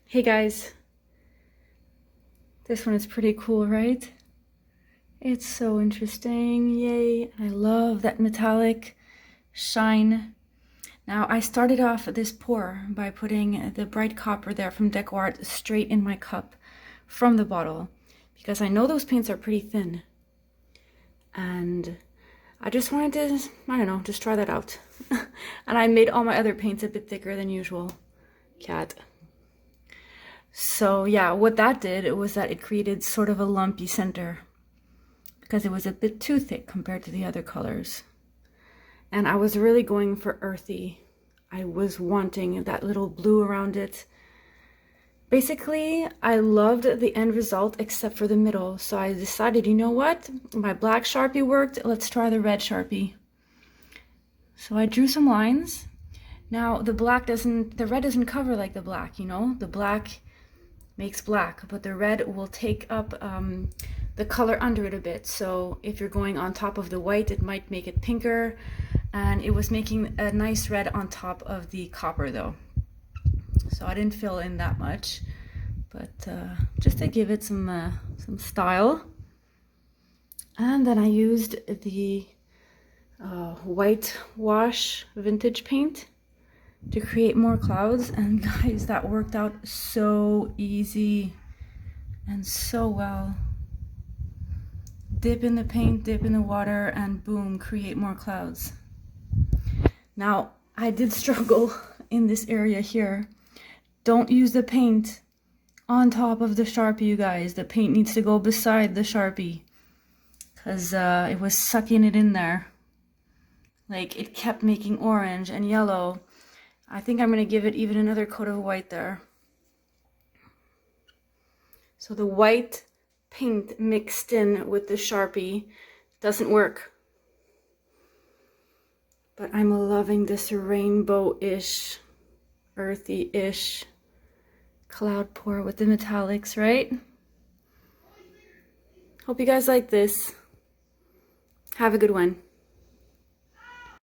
Hey guys, this one is pretty cool, right? It's so interesting, yay. I love that metallic shine. Now I started off this pour by putting the bright copper there from DecoArt straight in my cup from the bottle, because I know those paints are pretty thin. And I just wanted to, I don't know, just try that out. And I made all my other paints a bit thicker than usual. Cat. So yeah, what that did was that it created sort of a lumpy center because it was a bit too thick compared to the other colors. And I was really going for earthy. I was wanting that little blue around it. Basically, I loved the end result except for the middle. So I decided, you know what? My black Sharpie worked. Let's try the red Sharpie. So I drew some lines. Now the red doesn't cover like the black, you know? The black makes black, but the red will take up the color under it a bit. So if you're going on top of the white, it might make it pinker. And it was making a nice red on top of the copper though. so I didn't fill in that much, but just to give it some style. And then I used the white wash vintage paint to create more clouds, and guys, that worked out so easy and so well. Dip in the paint, dip in the water, and boom, create more clouds. Now, I did struggle in this area here. Don't use the paint on top of the Sharpie, you guys. The paint needs to go beside the Sharpie, because it was sucking it in there. Like, it kept making orange and yellow. I think I'm going to give it even another coat of white there. So the white paint mixed in with the Sharpie doesn't work. But I'm loving this rainbow-ish, earthy-ish cloud pour with the metallics, right? Hope you guys like this. Have a good one.